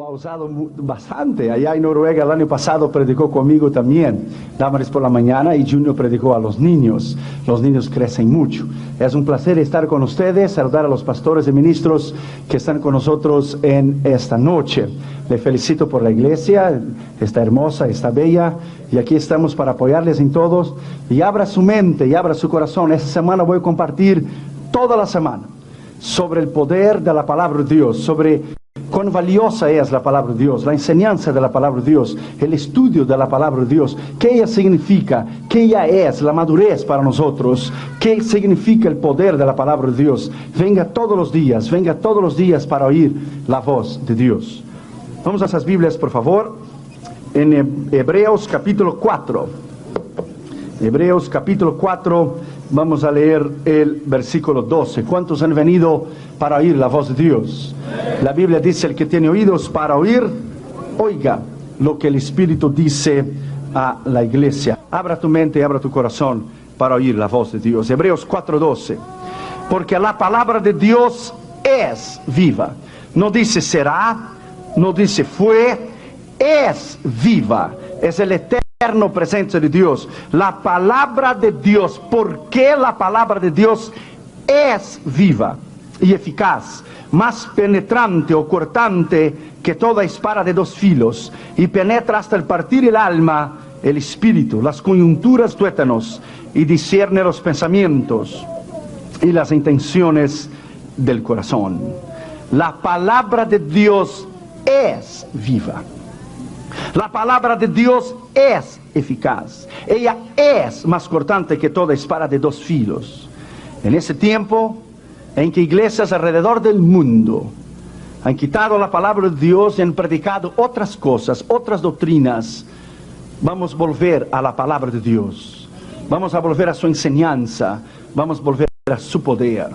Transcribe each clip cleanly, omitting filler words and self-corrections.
lo ha usado bastante. Allá en Noruega el año pasado predicó conmigo también, Damaris por la mañana, y Junior predicó a los niños. Los niños crecen mucho. Es un placer estar con ustedes, saludar a los pastores y ministros que están con nosotros en esta noche. Le felicito por la iglesia, está hermosa, está bella, y aquí estamos para apoyarles en todos. Y abra su mente y abra su corazón. Esta semana voy a compartir toda la semana sobre el poder de la palabra de Dios, sobre cuán valiosa es la palabra de Dios, la enseñanza de la palabra de Dios, el estudio de la palabra de Dios, qué ella significa, qué ella es, la madurez para nosotros, qué significa el poder de la palabra de Dios. Venga todos los días para oír la voz de Dios. Vamos a esas Biblias, por favor, en Hebreos capítulo 4. Hebreos capítulo 4, vamos a leer el versículo 12. ¿Cuántos han venido para oír la voz de Dios? La Biblia dice: el que tiene oídos para oír, oiga lo que el Espíritu dice a la iglesia. Abra tu mente y abra tu corazón para oír la voz de Dios. Hebreos 4:12. Porque la palabra de Dios es viva. No dice será, no dice fue, es viva. Es el eterno presencia de Dios. La palabra de Dios, porque la palabra de Dios es viva y eficaz, más penetrante o cortante que toda espada de dos filos, y penetra hasta el partir el alma, el espíritu, las coyunturas, tuétanos, y discierne los pensamientos y las intenciones del corazón. La palabra de Dios es viva. La palabra de Dios es eficaz. Ella es más cortante que toda espada de dos filos. En ese tiempo en que iglesias alrededor del mundo han quitado la palabra de Dios y han predicado otras cosas, otras doctrinas, vamos a volver a la palabra de Dios. Vamos a volver a su enseñanza. Vamos a volver a su poder.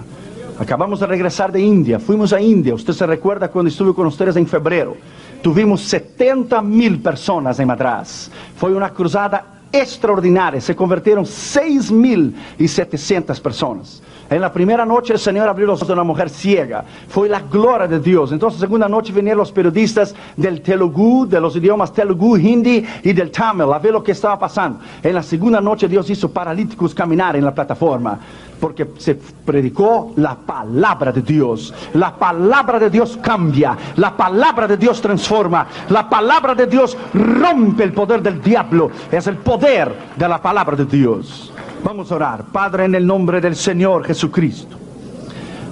Acabamos de regresar de India. Fuimos a India. Usted se recuerda cuando estuve con ustedes en febrero. Tuvimos 70,000 personas en Madras. Fue una cruzada extraordinaria. Se convirtieron 6,700 personas. En la primera noche el Señor abrió los ojos de una mujer ciega. Fue la gloria de Dios. Entonces, la segunda noche vinieron los periodistas del Telugu, de los idiomas Telugu, Hindi y del Tamil, a ver lo que estaba pasando. En la segunda noche Dios hizo paralíticos caminar en la plataforma, porque se predicó la palabra de Dios. La palabra de Dios cambia. La palabra de Dios transforma. La palabra de Dios rompe el poder del diablo. Es el poder de la palabra de Dios. Vamos a orar. Padre, en el nombre del Señor Jesucristo,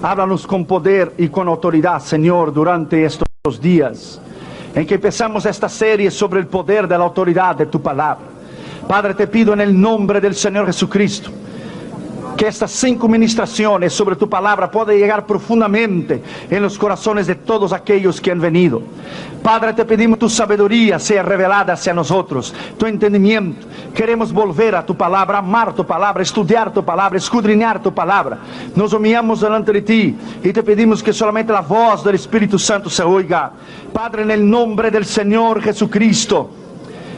háblanos con poder y con autoridad, Señor, durante estos días en que empezamos esta serie sobre el poder de la autoridad de tu palabra. Padre, te pido en el nombre del Señor Jesucristo que estas 5 ministraciones sobre tu palabra puedan llegar profundamente en los corazones de todos aquellos que han venido. Padre, te pedimos tu sabiduría sea revelada hacia nosotros, tu entendimiento. Queremos volver a tu palabra, amar tu palabra, estudiar tu palabra, escudriñar tu palabra. Nos humillamos delante de ti y te pedimos que solamente la voz del Espíritu Santo se oiga. Padre, en el nombre del Señor Jesucristo,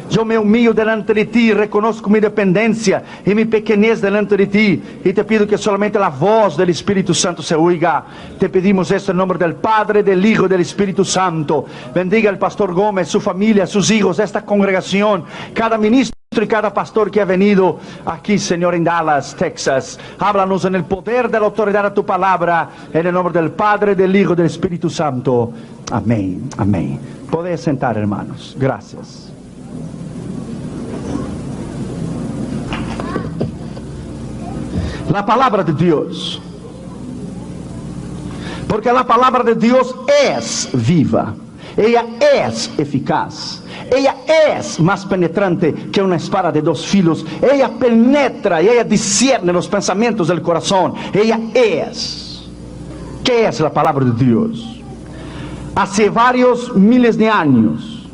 yo me humillo delante de ti, reconozco mi dependencia y mi pequeñez delante de ti, y te pido que solamente la voz del Espíritu Santo se oiga. Te pedimos esto en nombre del Padre, del Hijo y del Espíritu Santo. Bendiga al pastor Gómez, su familia, sus hijos, esta congregación, cada ministro y cada pastor que ha venido aquí, Señor, en Dallas, Texas. Háblanos en el poder de la autoridad de tu palabra, en el nombre del Padre, del Hijo y del Espíritu Santo. Amén, amén. Podéis sentar, hermanos. Gracias. La palabra de Dios, porque la palabra de Dios es viva, ella es eficaz, ella es más penetrante que una espada de dos filos, ella penetra y ella discierne los pensamientos del corazón. Ella es. ¿Qué es la palabra de Dios? Hace varios miles de años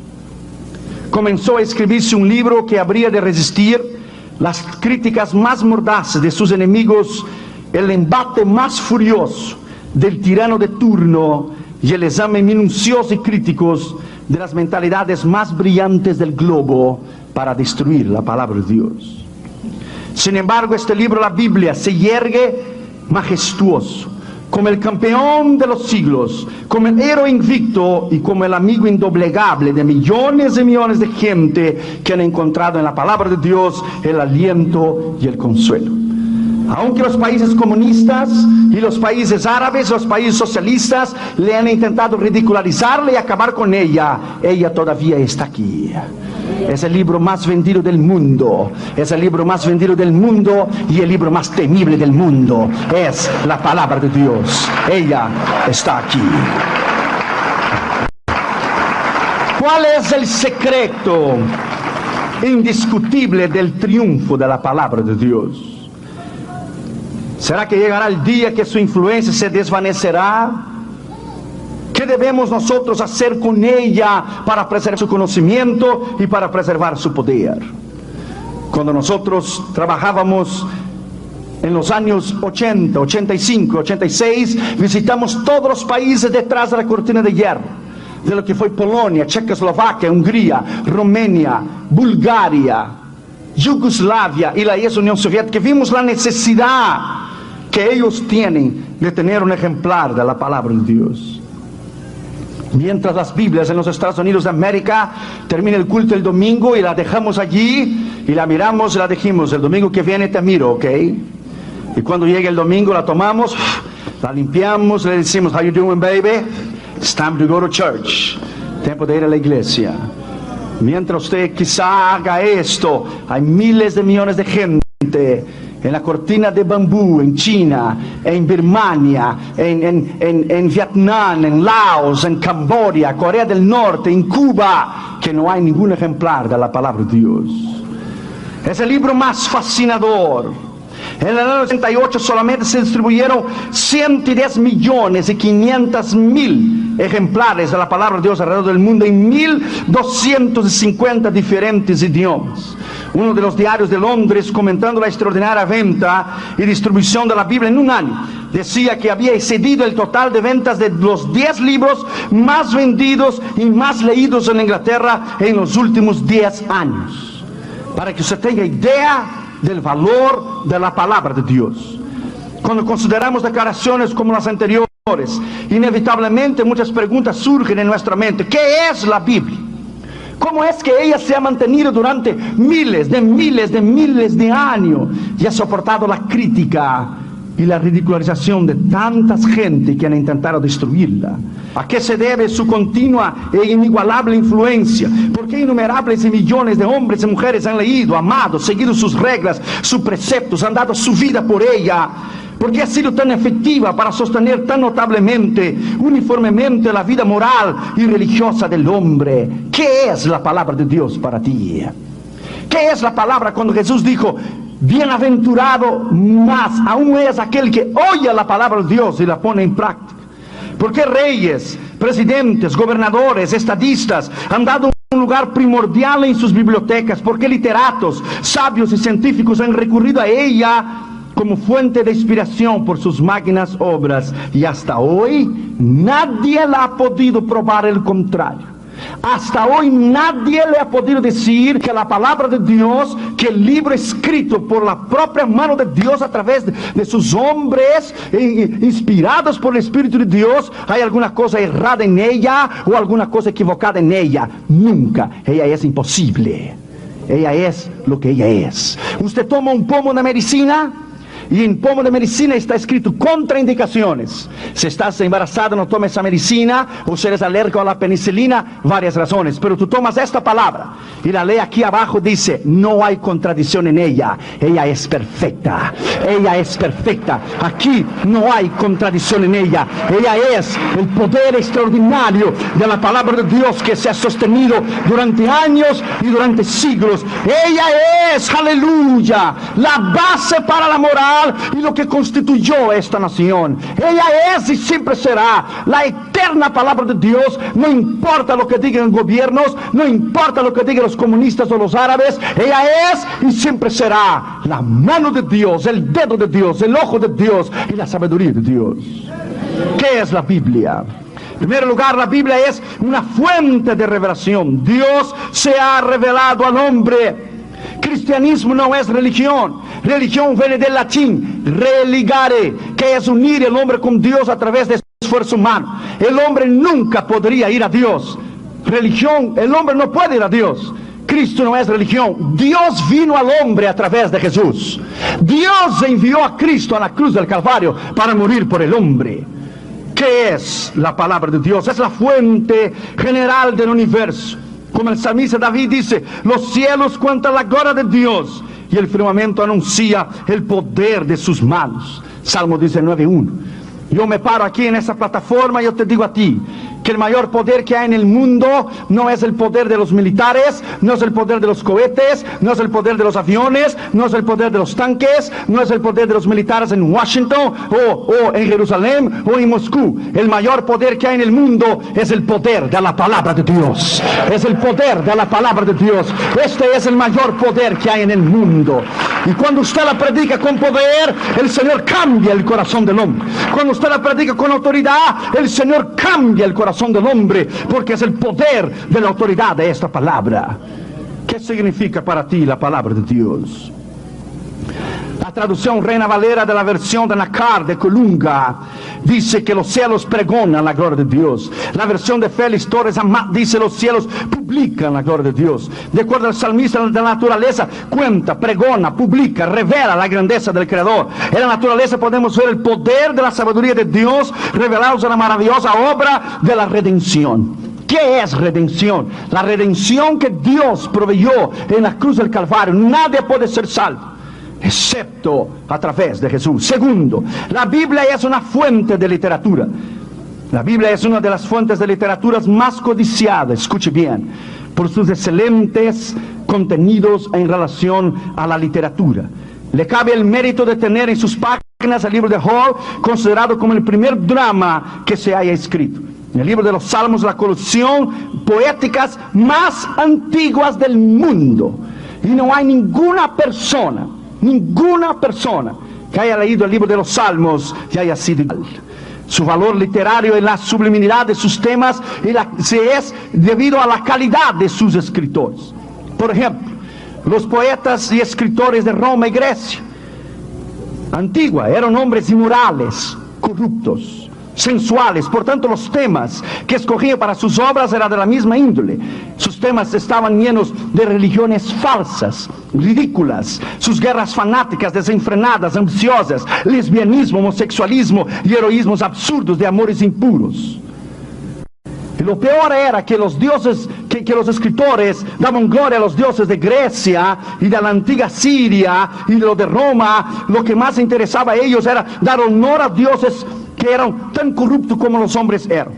comenzó a escribirse un libro que habría de resistir las críticas más mordaces de sus enemigos, el embate más furioso del tirano de turno y el examen minucioso y críticos de las mentalidades más brillantes del globo para destruir la palabra de Dios. Sin embargo, este libro, la Biblia, se yergue majestuoso, como el campeón de los siglos, como el héroe invicto y como el amigo indoblegable de millones y millones de gente que han encontrado en la palabra de Dios el aliento y el consuelo. Aunque los países comunistas y los países árabes, los países socialistas le han intentado ridicularizarla y acabar con ella, ella todavía está aquí. Es el libro más vendido del mundo, es el libro más vendido del mundo y el libro más temible del mundo. Es la palabra de Dios. Ella está aquí. ¿Cuál es el secreto indiscutible del triunfo de la palabra de Dios? ¿Será que llegará el día que su influencia se desvanecerá? ¿Qué debemos nosotros hacer con ella para preservar su conocimiento y para preservar su poder? Cuando nosotros trabajábamos en los años 80, 85, 86, visitamos todos los países detrás de la cortina de hierro, de lo que fue Polonia, Checoslovaquia, Hungría, Rumania, Bulgaria, Yugoslavia y la ex Unión Soviética. Vimos la necesidad que ellos tienen de tener un ejemplar de la palabra de Dios. Mientras las Biblias en los Estados Unidos de América termina el culto el domingo y la dejamos allí y la miramos y la dijimos: el domingo que viene te miro, ¿ok? Y cuando llega el domingo la tomamos, la limpiamos, le decimos: how you doing, baby? It's time to go to church. Tiempo de ir a la iglesia. Mientras usted quizá haga esto, hay miles de millones de gente en la cortina de bambú, en China, en Birmania, en Vietnam, en Laos, en Camboya, Corea del Norte, en Cuba, que no hay ningún ejemplar de la palabra de Dios. Es el libro más fascinador. En el año 88 solamente se distribuyeron 110 millones y 500 mil ejemplares de la palabra de Dios alrededor del mundo en 1250 diferentes idiomas. Uno de los diarios de Londres, comentando la extraordinaria venta y distribución de la Biblia en un año, decía que había excedido el total de ventas de los 10 libros más vendidos y más leídos en Inglaterra en los últimos 10 años. Para que usted tenga idea del valor de la palabra de Dios. Cuando consideramos declaraciones como las anteriores, inevitablemente muchas preguntas surgen en nuestra mente. ¿Qué es la Biblia? ¿Cómo es que ella se ha mantenido durante miles de años y ha soportado la crítica y la ridicularización de tantas gente que han intentado destruirla? ¿A qué se debe su continua e inigualable influencia? ¿Por qué innumerables y millones de hombres y mujeres han leído, amado, seguido sus reglas, sus preceptos, han dado su vida por ella? ¿Por qué ha sido tan efectiva para sostener tan notablemente, uniformemente la vida moral y religiosa del hombre? ¿Qué es la palabra de Dios para ti? ¿Qué es la palabra cuando Jesús dijo: bienaventurado más aún es aquel que oye la palabra de Dios y la pone en práctica? ¿Por qué reyes, presidentes, gobernadores, estadistas han dado un lugar primordial en sus bibliotecas? ¿Por qué literatos, sabios y científicos han recurrido a ella como fuente de inspiración por sus magnas obras? Y hasta hoy nadie le ha podido probar el contrario. Hasta hoy nadie le ha podido decir que la palabra de Dios, que el libro escrito por la propia mano de Dios a través de sus hombres inspirados por el Espíritu de Dios, hay alguna cosa errada en ella o alguna cosa equivocada en ella. Nunca. Ella es imposible. Ella es lo que ella es. Usted toma un pomo de medicina y en pomo de medicina está escrito contraindicaciones. Si estás embarazada, no tomes esa medicina, o si eres alérgico a la penicilina, varias razones. Pero tú tomas esta palabra y la ley aquí abajo dice: no hay contradicción en ella. Ella es perfecta. Ella es perfecta. Aquí no hay contradicción en ella. Ella es el poder extraordinario de la palabra de Dios que se ha sostenido durante años y durante siglos. Ella es, aleluya, la base para la moral y lo que constituyó esta nación. Ella es y siempre será la eterna palabra de Dios. No importa lo que digan los gobiernos, no importa lo que digan los comunistas o los árabes. Ella es y siempre será la mano de Dios, el dedo de Dios, el ojo de Dios y la sabiduría de Dios. ¿Qué es la Biblia? En primer lugar, la Biblia es una fuente de revelación. Dios se ha revelado al hombre. Cristianismo no es religión. Religión viene del latín religare, que es unir el hombre con Dios a través de esfuerzo humano. El hombre nunca podría ir a Dios. Religión, el hombre no puede ir a Dios. Cristo no es religión. Dios vino al hombre a través de Jesús. Dios envió a Cristo a la cruz del Calvario para morir por el hombre. ¿Qué es la palabra de Dios? Es la fuente general del universo. Como el salmista David dice, los cielos cuentan la gloria de Dios y el firmamento anuncia el poder de sus manos. Salmo 19:1. Yo me paro aquí en esa plataforma y yo te digo a ti que el mayor poder que hay en el mundo no es el poder de los militares, no es el poder de los cohetes, no es el poder de los aviones, no es el poder de los tanques, no es el poder de los militares en Washington o en Jerusalén o en Moscú. El mayor poder que hay en el mundo es el poder de la palabra de Dios. Es el poder de la palabra de Dios. Este es el mayor poder que hay en el mundo. Y cuando usted la predica con poder, el Señor cambia el corazón del hombre. Cuando usted la predica con autoridad, el Señor cambia el corazón del hombre, porque es el poder de la autoridad de esta palabra. ¿Qué significa para ti la palabra de Dios? La traducción Reina Valera de la versión de Nacar de Colunga dice que los cielos pregonan la gloria de Dios. La versión de Félix Torres Amat dice los cielos publican la gloria de Dios. De acuerdo al salmista de la naturaleza, cuenta, pregona, publica, revela la grandeza del Creador. En la naturaleza podemos ver el poder de la sabiduría de Dios revelados en la maravillosa obra de la redención. ¿Qué es redención? La redención que Dios proveyó en la cruz del Calvario. Nadie puede ser salvo excepto a través de Jesús. Segundo, la Biblia es una fuente de literatura. La Biblia es una de las fuentes de literaturas más codiciadas, escuche bien, por sus excelentes contenidos en relación a la literatura. Le cabe el mérito de tener en sus páginas el libro de Job, considerado como el primer drama que se haya escrito. El libro de los Salmos, la colección poéticas más antiguas del mundo. Y no hay ninguna persona que haya leído el libro de los Salmos y haya sido igual. Su valor literario en la subliminidad de sus temas es debido a la calidad de sus escritores. Por ejemplo, los poetas y escritores de Roma y Grecia antigua eran hombres inmorales, corruptos, sensuales. Por tanto, los temas que escogían para sus obras eran de la misma índole. Sus temas estaban llenos de religiones falsas, ridículas, sus guerras fanáticas, desenfrenadas, ambiciosas, lesbianismo, homosexualismo y heroísmos absurdos de amores impuros. Y lo peor era que los dioses, que los escritores daban gloria a los dioses de Grecia y de la antigua Siria y de lo de Roma. Lo que más interesaba a ellos era dar honor a dioses que eran tan corruptos como los hombres eran.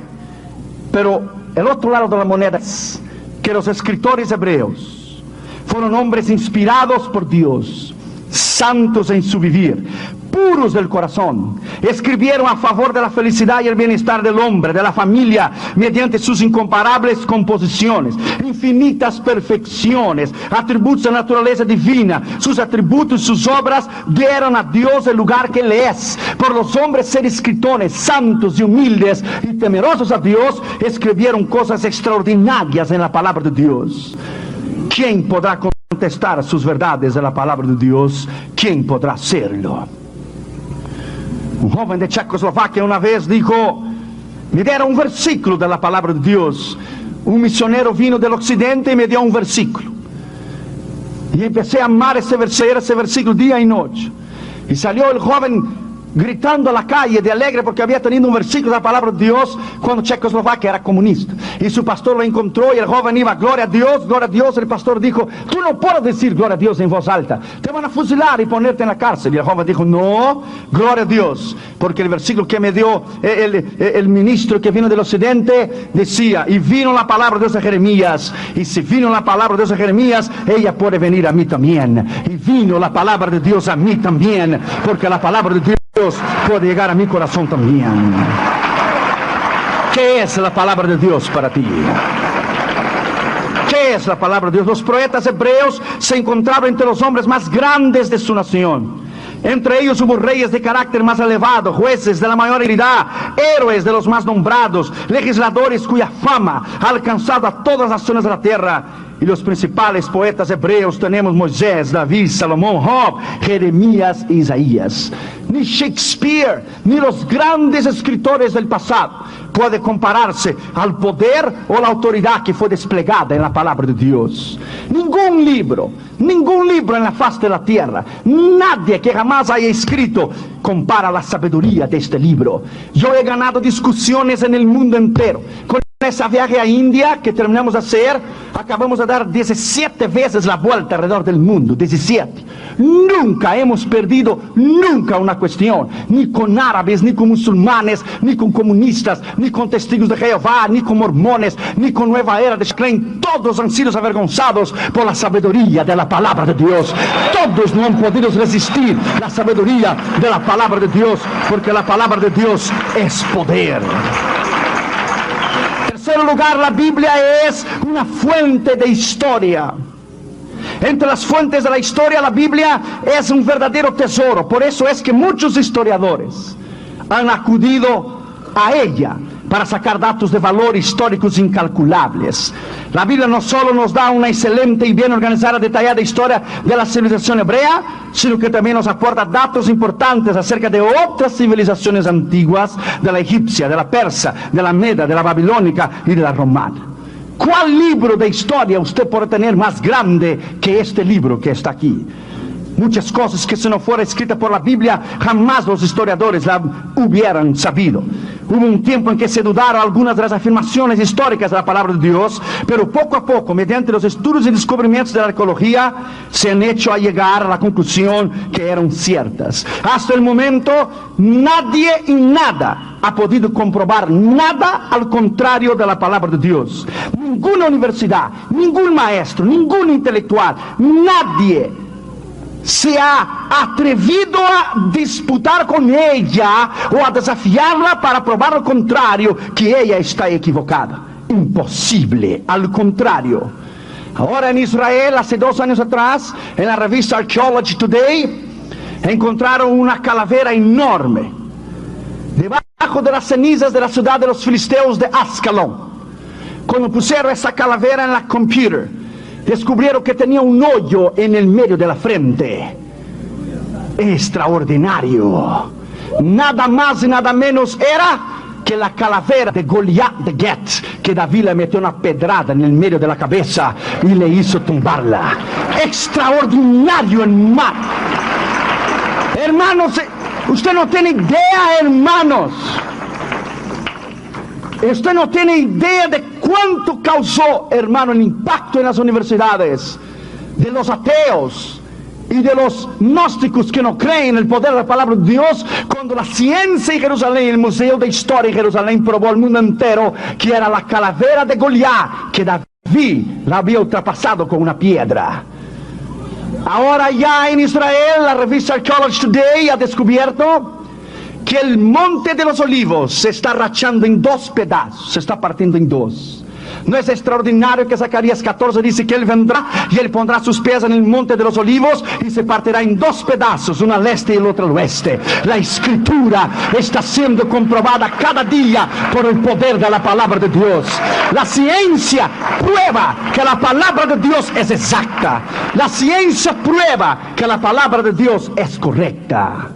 Pero el otro lado de la moneda es que los escritores hebreos fueron hombres inspirados por Dios, santos en su vivir, puros del corazón. Escribieron a favor de la felicidad y el bienestar del hombre, de la familia, mediante sus incomparables composiciones, infinitas perfecciones, atributos de naturaleza divina. Sus atributos y sus obras dieron a Dios el lugar que le es. Por los hombres ser escritores santos y humildes y temerosos a Dios, escribieron cosas extraordinarias en la palabra de Dios. ¿Quién podrá contestar sus verdades de la palabra de Dios? ¿Quién podrá hacerlo? Un joven de Checoslovaquia una vez dijo: me dieron un versículo de la palabra de Dios. Un misionero vino del occidente y me dio un versículo. Y empecé a amar ese versículo día y noche. Y salió el joven gritando a la calle de alegre porque había tenido un versículo de la palabra de Dios cuando Checoslovaquia era comunista. Y su pastor lo encontró y el joven iba: gloria a Dios, gloria a Dios. El pastor dijo: tú no puedes decir gloria a Dios en voz alta, te van a fusilar y ponerte en la cárcel. Y el joven dijo: no, gloria a Dios, porque el versículo que me dio el ministro que vino del occidente decía: y vino la palabra de Dios a Jeremías, y si vino la palabra de Dios a Jeremías, ella puede venir a mí también. Y vino la palabra de Dios a mí también, porque la palabra de Dios puede llegar a mi corazón también. ¿Qué es la palabra de Dios para ti? ¿Qué es la palabra de Dios? Los poetas hebreos se encontraban entre los hombres más grandes de su nación. Entre ellos hubo reyes de carácter más elevado, jueces de la mayor habilidad, héroes de los más nombrados, legisladores cuya fama ha alcanzado a todas las zonas de la tierra. y los principales poetas hebreos tenemos Moisés, David, Salomón, Job, Jeremías e Isaías. Ni Shakespeare, ni los grandes escritores del pasado puede compararse al poder o la autoridad que fue desplegada en la palabra de Dios. Ningún libro en la faz de la tierra, nadie que jamás haya escrito compara la sabiduría de este libro. Yo he ganado discusiones en el mundo entero. Con ese viaje a India que terminamos de hacer, acabamos de dar 17 veces la vuelta alrededor del mundo, 17. Nunca hemos perdido, nunca una cuestión, ni con árabes, ni con musulmanes, ni con comunistas, ni con testigos de Jehová, ni con mormones, ni con Nueva Era de Klein. Todos han sido avergonzados por la sabiduría de la palabra de Dios. Todos no han podido resistir la sabiduría de la palabra de Dios, porque la palabra de Dios es poder. En tercer lugar, la Biblia es una fuente de historia. Entre las fuentes de la historia, la Biblia es un verdadero tesoro. Por eso es que muchos historiadores han acudido a ella para sacar datos de valor históricos incalculables. La Biblia no solo nos da una excelente y bien organizada, detallada historia de la civilización hebrea, sino que también nos aporta datos importantes acerca de otras civilizaciones antiguas, de la egipcia, de la persa, de la meda, de la babilónica y de la romana. ¿Cuál libro de historia usted puede tener más grande que este libro que está aquí? Muchas cosas que si no fuera escrita por la Biblia, jamás los historiadores la hubieran sabido. Hubo un tiempo en que se dudaron algunas de las afirmaciones históricas de la palabra de Dios, pero poco a poco, mediante los estudios y descubrimientos de la arqueología, se han hecho a llegar a la conclusión que eran ciertas. Hasta el momento, nadie y nada ha podido comprobar nada al contrario de la palabra de Dios. Ninguna universidad, ningún maestro, ningún intelectual, nadie se ha atrevido a disputar con ella o a desafiarla para probar lo contrario, que ella está equivocada. Imposible, al contrario. Ahora en Israel, hace 2 años atrás, en la revista Archaeology Today, encontraron una calavera enorme debajo de las cenizas de la ciudad de los filisteos de Ascalón. Cuando pusieron esa calavera en la computer, descubrieron que tenía un hoyo en el medio de la frente. Extraordinario. Nada más y nada menos era que la calavera de Goliat de Gat, que David le metió una pedrada en el medio de la cabeza y le hizo tumbarla. Extraordinario, hermano. Hermanos, usted no tiene idea, hermanos. Usted no tiene idea de cuánto causó, hermano, el impacto en las universidades de los ateos y de los gnósticos que no creen en el poder de la palabra de Dios, cuando la ciencia en Jerusalén, el Museo de Historia en Jerusalén, probó al mundo entero que era la calavera de Goliat, que David la había ultrapasado con una piedra. Ahora ya en Israel, la revista Archaeology Today ha descubierto que el monte de los olivos se está rachando en 2 pedazos, se está partiendo en 2. ¿No es extraordinario que Zacarías 14 dice que Él vendrá y Él pondrá sus pies en el monte de los olivos y se partirá en 2 pedazos, uno al este y el otro al oeste? La escritura está siendo comprobada cada día por el poder de la palabra de Dios. La ciencia prueba que la palabra de Dios es exacta. La ciencia prueba que la palabra de Dios es correcta.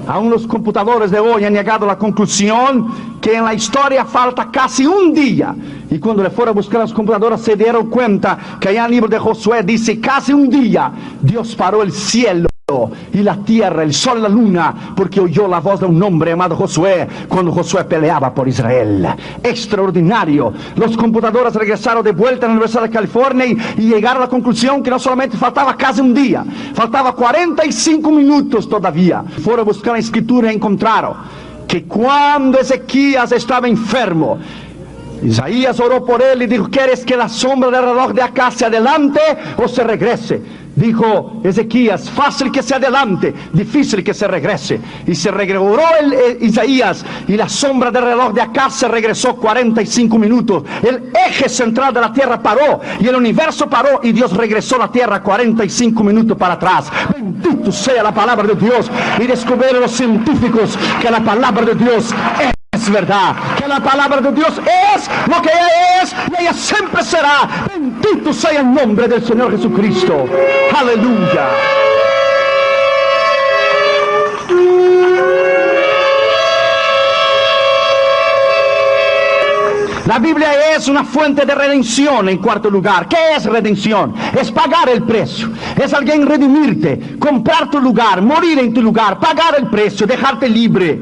Aún los computadores de hoy han llegado a la conclusión que en la historia falta casi un día. Y cuando le fueron a buscar a las computadoras se dieron cuenta que allá en el libro de Josué dice casi un día Dios paró el cielo y la tierra, el sol y la luna, porque oyó la voz de un hombre llamado Josué cuando Josué peleaba por Israel. Extraordinario. Los computadores regresaron de vuelta a la Universidad de California y llegaron a la conclusión que no solamente faltaba casi un día, faltaba 45 minutos todavía. Fueron a buscar la escritura y encontraron que cuando Ezequías estaba enfermo, Isaías oró por él y dijo: ¿quieres que la sombra del reloj de acá se adelante o se regrese? Dijo Ezequías: fácil que se adelante, difícil que se regrese. Y se regresó Isaías y la sombra del reloj de acá se regresó 45 minutos. El eje central de la tierra paró y el universo paró y Dios regresó a la tierra 45 minutos para atrás. Bendito sea la palabra de Dios. Y descubrieron los científicos que la palabra de Dios es es verdad, que la palabra de Dios es lo que ella es y ella siempre será. Bendito sea el nombre del Señor Jesucristo. Aleluya. La Biblia es una fuente de redención en cuarto lugar. ¿Qué es redención? Es pagar el precio. Es alguien redimirte, comprar tu lugar, morir en tu lugar, pagar el precio, dejarte libre.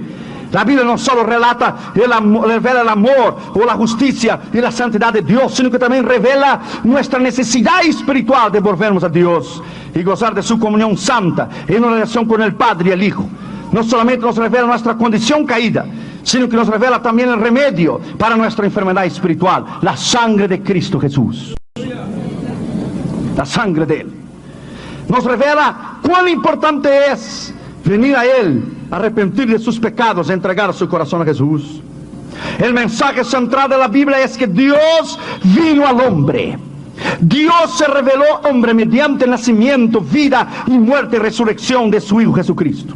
La Biblia no solo revela el amor o la justicia y la santidad de Dios, sino que también revela nuestra necesidad espiritual de volvernos a Dios y gozar de su comunión santa en una relación con el Padre y el Hijo. No solamente nos revela nuestra condición caída, sino que nos revela también el remedio para nuestra enfermedad espiritual, la sangre de Cristo Jesús. La sangre de Él. Nos revela cuán importante es venir a Él, arrepentir de sus pecados, entregar su corazón a Jesús. El mensaje central de la Biblia es que Dios vino al hombre. Dios se reveló hombre mediante el nacimiento, vida y muerte y resurrección de su Hijo Jesucristo.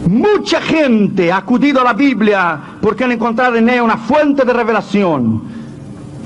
Mucha gente ha acudido a la Biblia porque han encontrado en ella una fuente de revelación.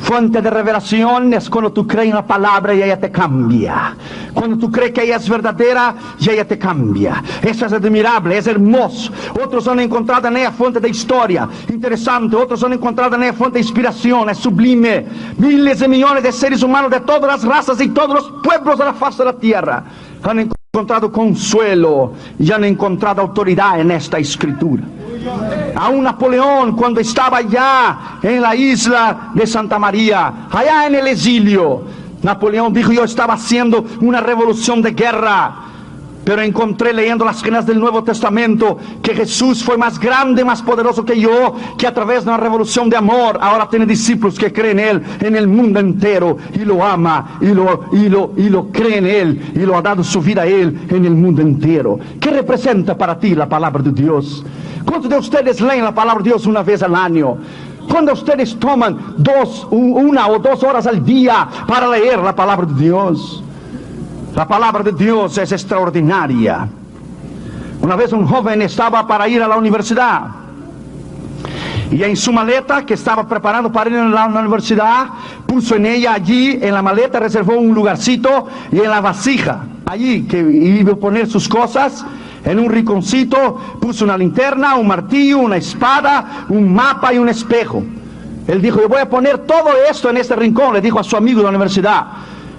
Fuente de revelación es cuando tú crees en la palabra y ella te cambia. Cuando tú crees que ella es verdadera y ella te cambia. Eso es admirable, es hermoso. Otros han encontrado en ella fuente de historia interesante. Otros han encontrado en ella fuente de inspiración, es sublime. Miles y millones de seres humanos de todas las razas y todos los pueblos de la faz de la tierra han encontrado consuelo y han encontrado autoridad en esta escritura. Aún Napoleón, cuando estaba allá en la isla de Santa María, allá en el exilio, Napoleón dijo: yo estaba haciendo una revolución de guerra, pero encontré leyendo las páginas del Nuevo Testamento que Jesús fue más grande, más poderoso que yo, que a través de una revolución de amor ahora tiene discípulos que creen en Él en el mundo entero y lo ama y lo cree en Él y lo ha dado su vida a Él en el mundo entero. ¿Qué representa para ti la palabra de Dios? ¿Cuántos de ustedes leen la palabra de Dios una vez al año? ¿Cuándo ustedes toman una o dos horas al día para leer la palabra de Dios? La palabra de Dios es extraordinaria. Una vez un joven estaba para ir a la universidad y en su maleta, que estaba preparando para ir a la universidad, puso en ella, allí en la maleta reservó un lugarcito, y en la vasija allí que iba a poner sus cosas, en un rinconcito puso una linterna, un martillo, una espada, un mapa y un espejo. Él dijo: yo voy a poner todo esto en este rincón. Le dijo a su amigo de la universidad: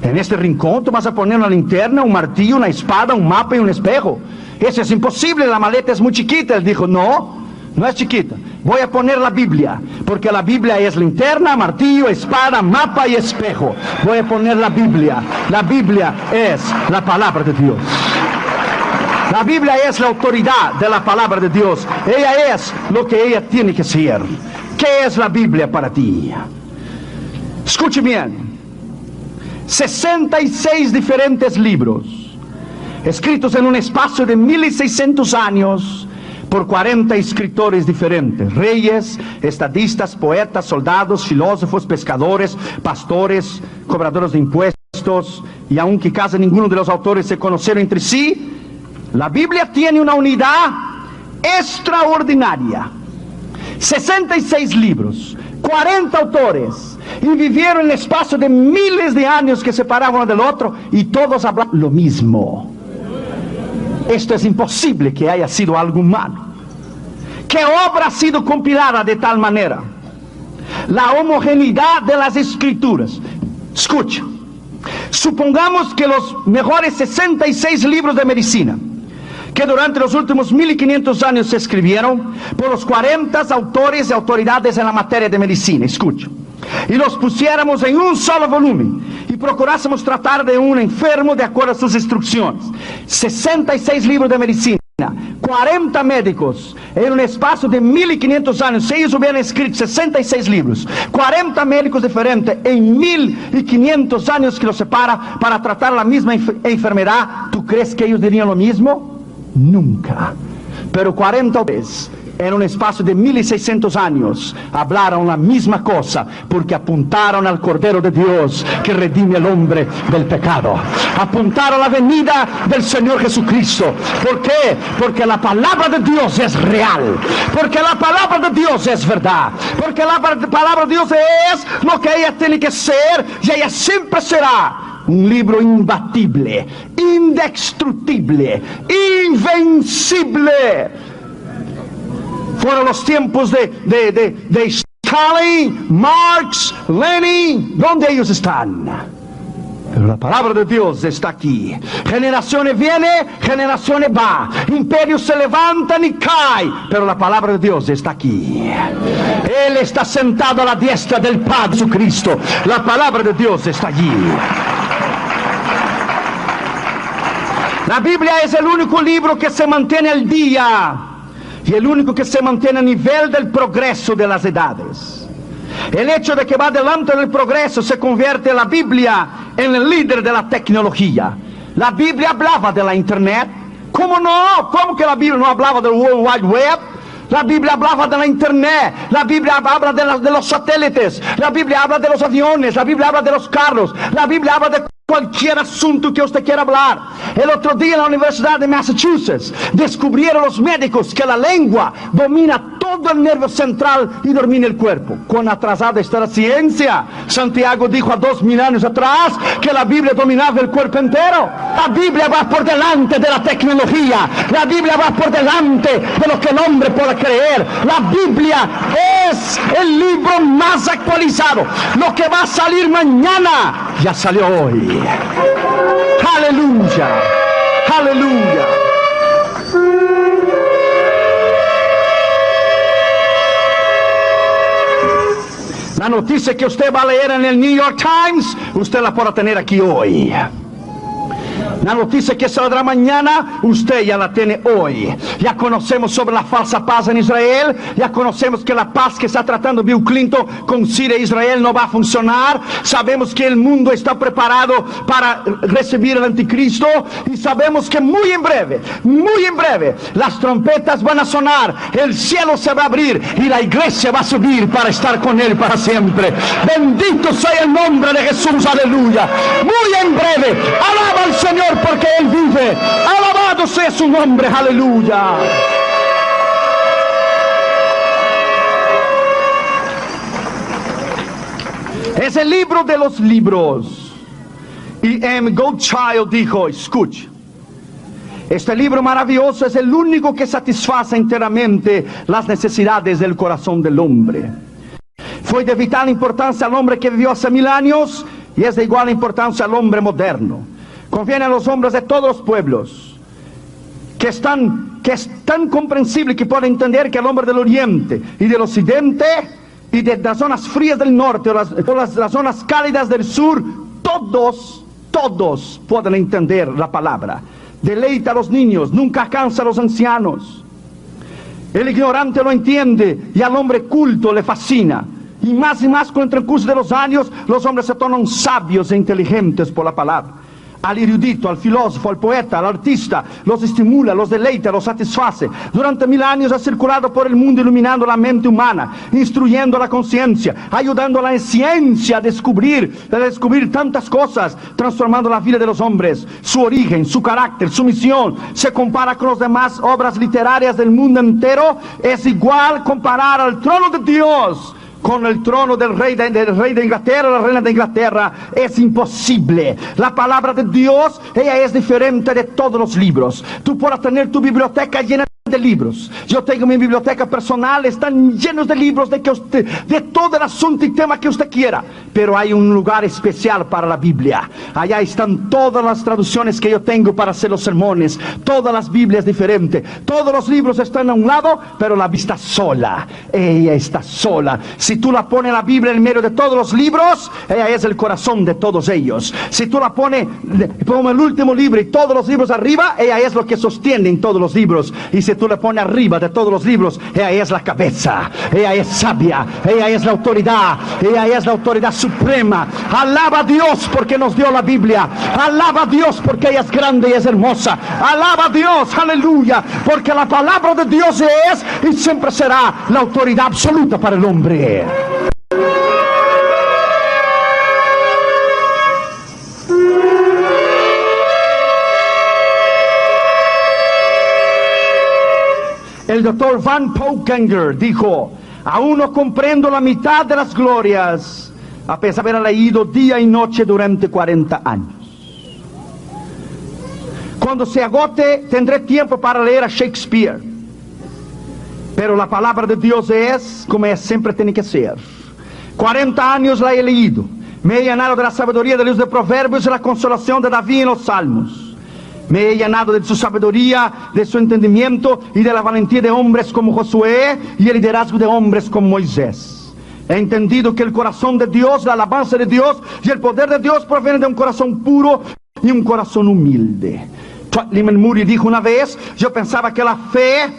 en este rincón tú vas a poner una linterna, un martillo, una espada, un mapa y un espejo. Eso es imposible, la maleta es muy chiquita. Él dijo: no es chiquita. Voy a poner la Biblia, porque la Biblia es linterna, martillo, espada, mapa y espejo. Voy a poner la Biblia. La Biblia es la palabra de Dios. La Biblia es la autoridad de la palabra de Dios. Ella es lo que ella tiene que ser. ¿Qué es la Biblia para ti? Escuche bien. 66 diferentes libros, escritos en un espacio de 1600 años por 40 escritores diferentes: reyes, estadistas, poetas, soldados, filósofos, pescadores, pastores, cobradores de impuestos, y aunque casi ninguno de los autores se conocieron entre sí, la Biblia tiene una unidad extraordinaria. 66 libros, 40 autores, y vivieron en el espacio de miles de años que separaban uno del otro, y todos hablan lo mismo. Esto es imposible que haya sido algo humano. ¿Qué obra ha sido compilada de tal manera? La homogeneidad de las escrituras. Escucha, supongamos que los mejores 66 libros de medicina, que durante los últimos 1500 años se escribieron por los 40 autores y autoridades en la materia de medicina, escucha, y los pusiéramos en un solo volumen y procurásemos tratar de un enfermo de acuerdo a sus instrucciones. 66 libros de medicina, 40 médicos en un espacio de 1500 años. Si ellos hubieran escrito 66 libros, 40 médicos diferentes en 1500 años que los separa para tratar la misma enfermedad, ¿tú crees que ellos dirían lo mismo? Nunca. Pero 40 veces en un espacio de 1600 años, hablaron la misma cosa, porque apuntaron al Cordero de Dios que redime al hombre del pecado. Apuntaron a la venida del Señor Jesucristo. ¿Por qué? Porque la palabra de Dios es real, porque la palabra de Dios es verdad, porque la palabra de Dios es lo que ella tiene que ser, y ella siempre será un libro imbatible, indestructible, invencible. Fueron los tiempos de Stalin, Marx, Lenin. ¿Dónde ellos están? Pero la palabra de Dios está aquí. Generaciones vienen, generaciones va. Imperios se levantan y caen, pero la palabra de Dios está aquí. Él está sentado a la diestra del Padre Jesucristo. La palabra de Dios está allí. La Biblia es el único libro que se mantiene al día y el único que se mantiene a nivel del progreso de las edades. El hecho de que va adelante del progreso se convierte la Biblia en el líder de la tecnología. La Biblia hablaba de la internet. ¿Cómo no? ¿Cómo que la Biblia no hablaba del World Wide Web? La Biblia hablaba de la internet, la Biblia habla de los satélites, la Biblia habla de los aviones, la Biblia habla de los carros, la Biblia habla de cualquier asunto que usted quiera hablar. El otro día en la Universidad de Massachusetts descubrieron los médicos que la lengua domina todo el nervio central y domina el cuerpo. ¿Cuán atrasada está la ciencia? Santiago dijo a 2000 años atrás que la Biblia dominaba el cuerpo entero. La Biblia va por delante de la tecnología, la Biblia va por delante de lo que el hombre pueda creer. La Biblia es el libro más actualizado. Lo que va a salir mañana ya salió hoy. Aleluya, aleluya. La noticia que usted va a leer en el New York Times, usted la podrá tener aquí hoy. La noticia que saldrá mañana, usted ya la tiene hoy. Ya conocemos sobre la falsa paz en Israel. Ya conocemos que la paz que está tratando Bill Clinton con Siria e Israel no va a funcionar. Sabemos que el mundo está preparado para recibir el anticristo. Y sabemos que muy en breve, las trompetas van a sonar. El cielo se va a abrir y la iglesia va a subir para estar con él para siempre. Bendito sea el nombre de Jesús, aleluya. Muy en breve, alaba al Señor porque Él vive. Alabado sea su nombre, aleluya. Es el libro de los libros. Y M. Goldchild dijo, escuche, este libro maravilloso es el único que satisface enteramente las necesidades del corazón del hombre. Fue de vital importancia al hombre que vivió hace 1000 años y es de igual importancia al hombre moderno. Conviene a los hombres de todos los pueblos, que es tan comprensible que pueden entender que el hombre del oriente y del occidente y de las zonas frías del norte o las zonas cálidas del sur, todos pueden entender la palabra. Deleita a los niños, nunca cansa a los ancianos. El ignorante lo entiende y al hombre culto le fascina. Y más con el transcurso de los años, los hombres se tornan sabios e inteligentes por la palabra. Al erudito, al filósofo, al poeta, al artista, los estimula, los deleita, los satisface. Durante 1000 años ha circulado por el mundo iluminando la mente humana, instruyendo la conciencia, ayudando a la ciencia a descubrir tantas cosas, transformando la vida de los hombres, su origen, su carácter, su misión. Se compara con las demás obras literarias del mundo entero. Es igual comparar al trono de Dios con el trono del rey de Inglaterra, la reina de Inglaterra. Es imposible. La palabra de Dios, ella es diferente de todos los libros. Tú podrás tener tu biblioteca llena de libros. Yo tengo mi biblioteca personal, están llenos de libros de todo el asunto y tema que usted quiera. Pero hay un lugar especial para la Biblia. Allá están todas las traducciones que yo tengo para hacer los sermones. Todas las Biblias diferentes. Todos los libros están a un lado, pero la Biblia está sola. Ella está sola. Si tú la pones la Biblia en medio de todos los libros, ella es el corazón de todos ellos. Si tú la pones como el último libro y todos los libros arriba, ella es lo que sostiene en todos los libros. Y si tú Espíritu le pone arriba de todos los libros. Ella es la cabeza, ella es sabia, ella es la autoridad suprema. Alaba a Dios porque nos dio la Biblia. Alaba a Dios porque ella es grande y es hermosa. Alaba a Dios, aleluya, porque la palabra de Dios es y siempre será la autoridad absoluta para el hombre. El doctor Van Poukenger dijo: aún no comprendo la mitad de las glorias, a pesar de haber leído día y noche durante 40 años. Cuando se agote, tendré tiempo para leer a Shakespeare. Pero la palabra de Dios es como siempre tiene que ser. 40 años la he leído. Me he llenado de la sabiduría de los de Proverbios y la consolación de David en los Salmos. Me he llenado de su sabiduría, de su entendimiento y de la valentía de hombres como Josué y el liderazgo de hombres como Moisés. He entendido que el corazón de Dios, la alabanza de Dios y el poder de Dios provienen de un corazón puro y un corazón humilde. Lyman Moody dijo una vez: yo pensaba que la fe,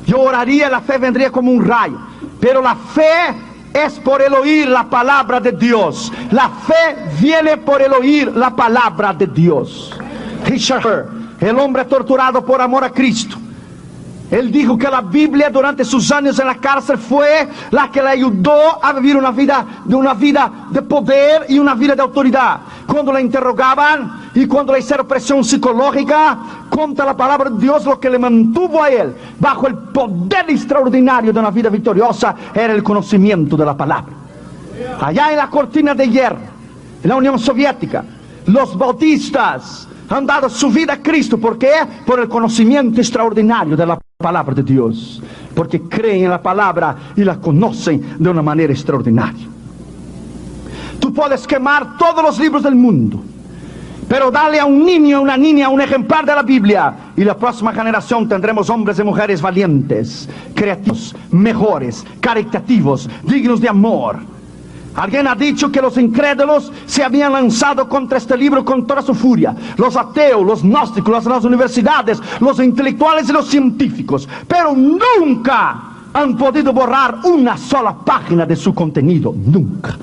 yo oraría, la fe vendría como un rayo, pero la fe es por el oír la palabra de Dios. La fe viene por el oír la palabra de Dios. Richard, el hombre torturado por amor a Cristo, él dijo que la Biblia durante sus años en la cárcel fue la que le ayudó a vivir una vida de poder y una vida de autoridad. Cuando le interrogaban y cuando le hicieron presión psicológica contra la palabra de Dios, lo que le mantuvo a él bajo el poder extraordinario de una vida victoriosa era el conocimiento de la palabra. Allá en la cortina de hierro, en la Unión Soviética, los bautistas han dado su vida a Cristo. ¿Por qué? Por el conocimiento extraordinario de la palabra de Dios, porque creen en la palabra y la conocen de una manera extraordinaria. Tú puedes quemar todos los libros del mundo, pero dale a un niño, a una niña, un ejemplar de la Biblia, y la próxima generación tendremos hombres y mujeres valientes, creativos, mejores, caritativos, dignos de amor. Alguien ha dicho que los incrédulos se habían lanzado contra este libro con toda su furia. Los ateos, los gnósticos, las universidades, los intelectuales y los científicos. Pero nunca han podido borrar una sola página de su contenido. Nunca.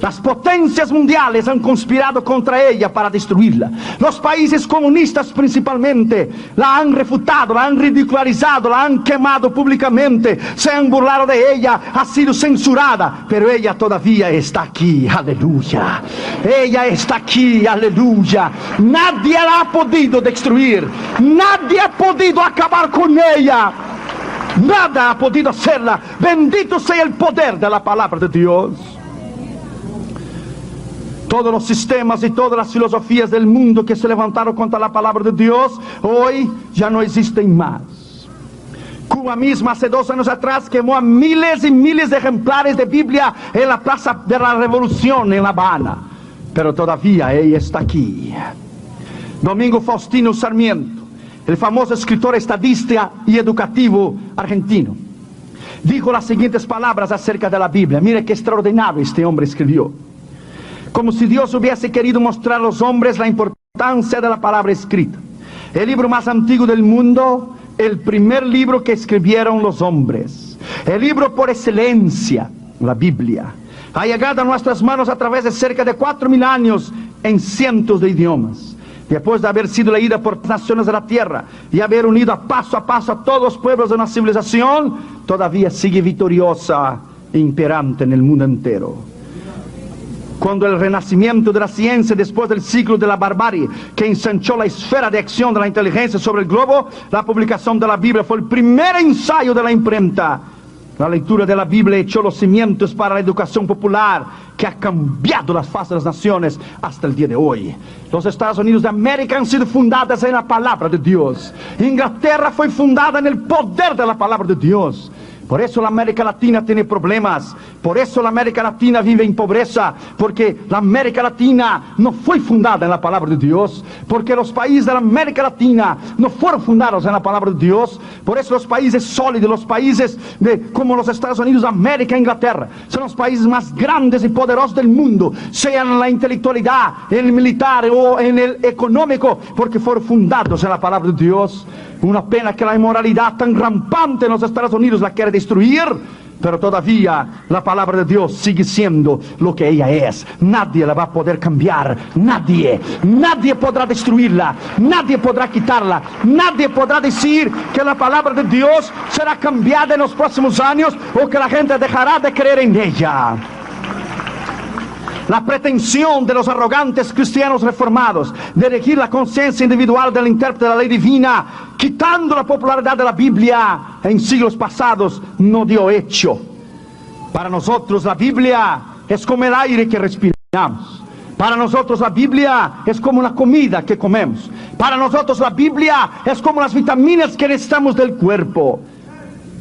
Las potencias mundiales han conspirado contra ella para destruirla. Los países comunistas principalmente la han refutado, la han ridicularizado, la han quemado públicamente, se han burlado de ella, ha sido censurada, pero ella todavía está aquí, aleluya. Ella está aquí, aleluya. Nadie la ha podido destruir, nadie ha podido acabar con ella, nada ha podido hacerla. Bendito sea el poder de la palabra de Dios. Todos los sistemas y todas las filosofías del mundo que se levantaron contra la palabra de Dios, hoy ya no existen más. Cuba misma hace 2 años atrás quemó a miles y miles de ejemplares de Biblia en la Plaza de la Revolución en La Habana. Pero todavía ella está aquí. Domingo Faustino Sarmiento, el famoso escritor estadista y educativo argentino, dijo las siguientes palabras acerca de la Biblia. Mire qué extraordinario este hombre escribió. Como si Dios hubiese querido mostrar a los hombres la importancia de la palabra escrita. El libro más antiguo del mundo, el primer libro que escribieron los hombres. El libro por excelencia, la Biblia. Ha llegado a nuestras manos a través de cerca de 4.000 años en cientos de idiomas. Después de haber sido leída por naciones de la tierra y haber unido a paso a todos los pueblos de una civilización, todavía sigue victoriosa e imperante en el mundo entero. Cuando el renacimiento de la ciencia, después del siglo de la barbarie que ensanchó la esfera de acción de la inteligencia sobre el globo, la publicación de la Biblia fue el primer ensayo de la imprenta. La lectura de la Biblia echó los cimientos para la educación popular que ha cambiado las fases de las naciones hasta el día de hoy. Los Estados Unidos de América han sido fundados en la palabra de Dios. Inglaterra fue fundada en el poder de la palabra de Dios. Por eso la América Latina tiene problemas, por eso la América Latina vive en pobreza, porque la América Latina no fue fundada en la palabra de Dios, porque los países de la América Latina no fueron fundados en la palabra de Dios. Por eso los países sólidos, los países como los Estados Unidos de América e Inglaterra, son los países más grandes y poderosos del mundo, sean en la intelectualidad, en el militar o en el económico, porque fueron fundados en la palabra de Dios. Una pena que la inmoralidad tan rampante en los Estados Unidos la quiere destruir, pero todavía la palabra de Dios sigue siendo lo que ella es. Nadie la va a poder cambiar, nadie podrá destruirla, nadie podrá quitarla, nadie podrá decir que la palabra de Dios será cambiada en los próximos años o que la gente dejará de creer en ella. La pretensión de los arrogantes cristianos reformados de elegir la conciencia individual del intérprete de la ley divina, quitando la popularidad de la Biblia en siglos pasados, no dio hecho. Para nosotros la Biblia es como el aire que respiramos. Para nosotros la Biblia es como la comida que comemos. Para nosotros la Biblia es como las vitaminas que necesitamos del cuerpo.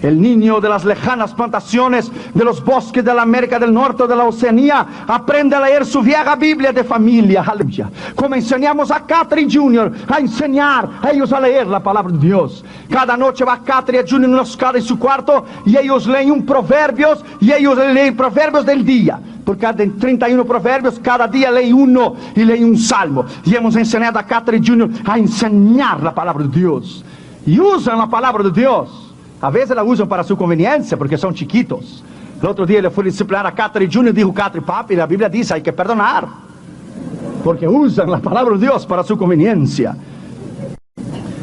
El niño de las lejanas plantaciones de los bosques de la América del Norte o de la Oceanía aprende a leer su vieja Biblia de familia, aleluya. Como enseñamos a Catherine Jr. a enseñar a ellos a leer la palabra de Dios. Cada noche va Catherine Jr. en la escala en su cuarto y ellos leen un proverbios y ellos leen proverbios del día. Por cada 31 proverbios, cada día leen uno y leen un salmo. Y hemos enseñado a Catherine Jr. a enseñar la palabra de Dios. Y usan la palabra de Dios. A veces la usan para su conveniencia, porque son chiquitos. El otro día le fui a disciplinar a Catherine Jr. y dijo, Catherine, papi, la Biblia dice, hay que perdonar. Porque usan la palabra de Dios para su conveniencia.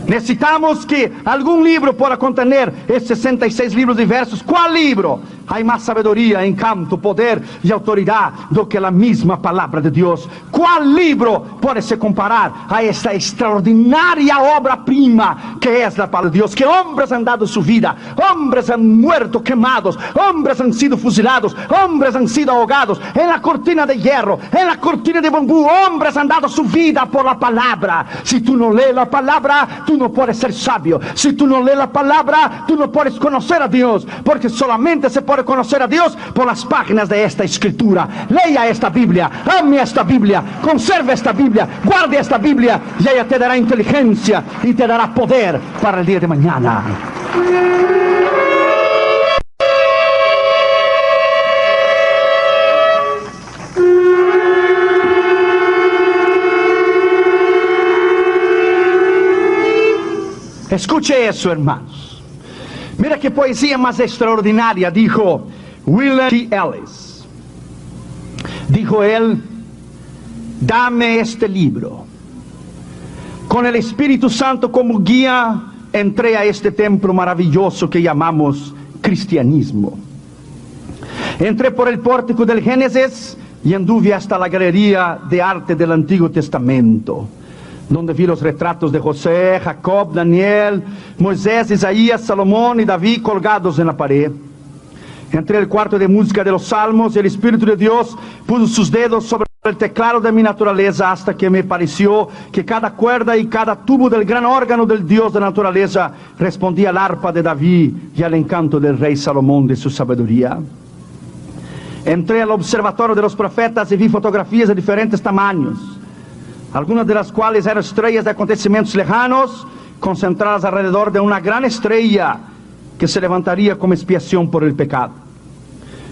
Necesitamos que algún libro pueda contener estos 66 libros diversos. ¿Cuál libro? Hay más sabiduría, encanto, poder y autoridad do que la misma palabra de Dios. ¿Cuál libro puede se comparar a esta extraordinaria obra prima que es la palabra de Dios? Que hombres han dado su vida, hombres han muerto quemados, hombres han sido fusilados, hombres han sido ahogados en la cortina de hierro, en la cortina de bambú. Hombres han dado su vida por la palabra. Si tú no lees la palabra, tú no puedes ser sabio. Si tú no lees la palabra, tú no puedes conocer a Dios, porque solamente se puede conocer a Dios por las páginas de esta escritura. Lea esta Biblia, ame esta Biblia, conserve esta Biblia, guarde esta Biblia y ella te dará inteligencia y te dará poder para el día de mañana. Escuche eso, hermanos. Mira qué poesía más extraordinaria dijo William T. Ellis. Dijo él, dame este libro. Con el Espíritu Santo como guía, entré a este templo maravilloso que llamamos cristianismo. Entré por el pórtico del Génesis y anduve hasta la galería de arte del Antiguo Testamento, donde vi los retratos de José, Jacob, Daniel, Moisés, Isaías, Salomón y David colgados en la pared. Entré al cuarto de música de los salmos y el Espíritu de Dios puso sus dedos sobre el teclado de mi naturaleza hasta que me pareció que cada cuerda y cada tubo del gran órgano del Dios de la naturaleza respondía al arpa de David y al encanto del rey Salomón de su sabiduría. Entré al observatorio de los profetas y vi fotografías de diferentes tamaños, algunas de las cuales eran estrellas de acontecimientos lejanos, concentradas alrededor de una gran estrella que se levantaría como expiación por el pecado.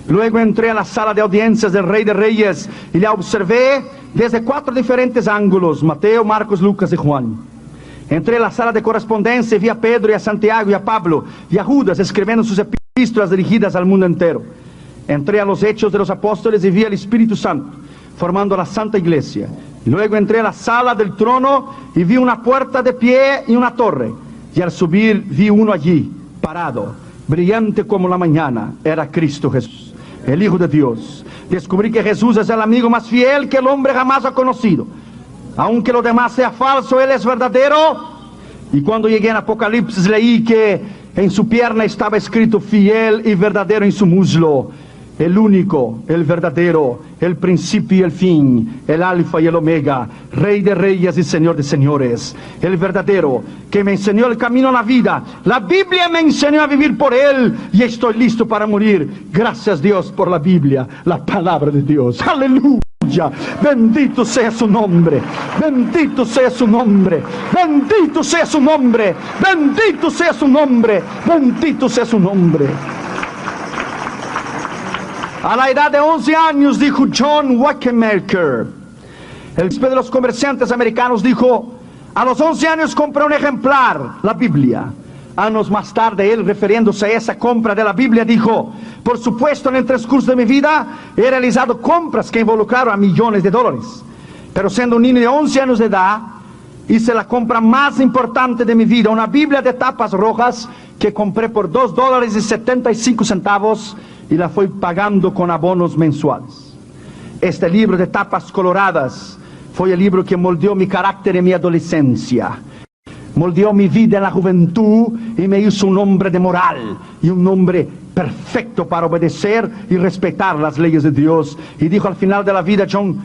Luego entré a la sala de audiencias del Rey de Reyes y la observé desde 4 diferentes ángulos: Mateo, Marcos, Lucas y Juan. Entré a la sala de correspondencia y vi a Pedro y a Santiago y a Pablo y a Judas escribiendo sus epístolas dirigidas al mundo entero. Entré a los Hechos de los Apóstoles y vi al Espíritu Santo formando la Santa Iglesia. Luego entré a la sala del trono y vi una puerta de pie y una torre. Y al subir vi uno allí, parado, brillante como la mañana. Era Cristo Jesús, el Hijo de Dios. Descubrí que Jesús es el amigo más fiel que el hombre jamás ha conocido. Aunque lo demás sea falso, Él es verdadero. Y cuando llegué en Apocalipsis leí que en su pierna estaba escrito fiel y verdadero en su muslo. El único, el verdadero, el principio y el fin, el alfa y el omega, Rey de reyes y Señor de señores, el verdadero, que me enseñó el camino a la vida. La Biblia me enseñó a vivir por Él y estoy listo para morir. Gracias Dios por la Biblia, la palabra de Dios. Aleluya. Bendito sea su nombre, bendito sea su nombre, bendito sea su nombre, bendito sea su nombre, bendito sea su nombre. A la edad de 11 años, dijo John Wanamaker, el príncipe de los comerciantes americanos, dijo: A los 11 años compré un ejemplar, la Biblia. Años más tarde, él, refiriéndose a esa compra de la Biblia, dijo: por supuesto, en el transcurso de mi vida he realizado compras que involucraron a millones de dólares. Pero siendo un niño de 11 años de edad, hice la compra más importante de mi vida, una Biblia de tapas rojas que compré por $2.75 y la fui pagando con abonos mensuales. Este libro de tapas coloradas fue el libro que moldeó mi carácter en mi adolescencia, moldeó mi vida en la juventud y me hizo un hombre de moral y un hombre perfecto para obedecer y respetar las leyes de Dios. Y dijo al final de la vida, John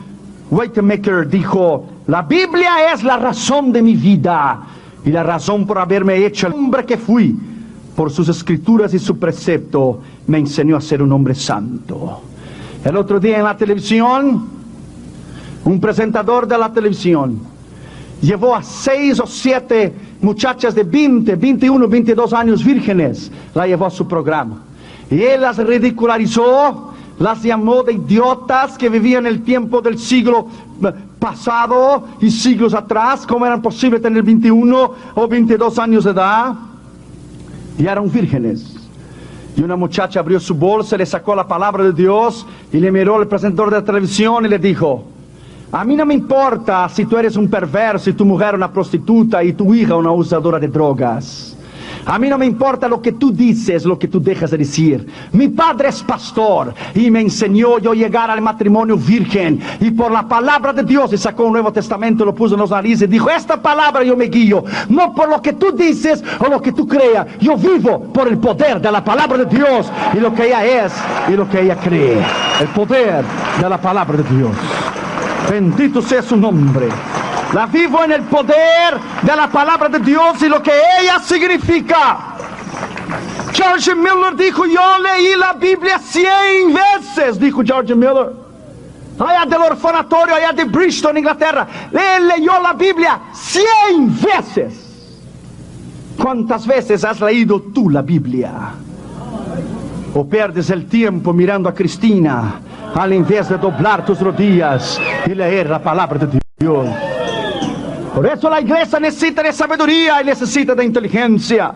Wanamaker dijo: la Biblia es la razón de mi vida y la razón por haberme hecho el hombre que fui. Por sus escrituras y su precepto me enseñó a ser un hombre santo. El otro día en la televisión, un presentador de la televisión llevó a 6 o 7 muchachas de 20, 21, 22 años vírgenes, la llevó a su programa. Y él las ridicularizó, las llamó de idiotas que vivían el tiempo del siglo pasado y siglos atrás. ¿Cómo era posible tener 21 o 22 años de edad? Y eran vírgenes. Y una muchacha abrió su bolsa, le sacó la palabra de Dios y le miró al presentador de la televisión y le dijo: a mí no me importa si tú eres un perverso y tu mujer una prostituta y tu hija una usadora de drogas. A mí no me importa lo que tú dices, lo que tú dejas de decir. Mi padre es pastor y me enseñó yo llegar al matrimonio virgen. Y por la palabra de Dios, y sacó un Nuevo Testamento, lo puso en los narices y dijo: esta palabra yo me guío, no por lo que tú dices o lo que tú creas. Yo vivo por el poder de la palabra de Dios y lo que ella es y lo que ella cree. El poder de la palabra de Dios. Bendito sea su nombre. La vivo en el poder de la palabra de Dios y lo que ella significa. George Miller dijo: yo leí la Biblia 100 veces, dijo George Miller. Allá del orfanatorio, allá de Bristol, en Inglaterra. Él leyó la Biblia 100 veces. ¿Cuántas veces has leído tú la Biblia? ¿O pierdes el tiempo mirando a Cristina al invés de doblar tus rodillas y leer la palabra de Dios? Por eso la iglesia necesita de sabiduría y necesita de inteligencia.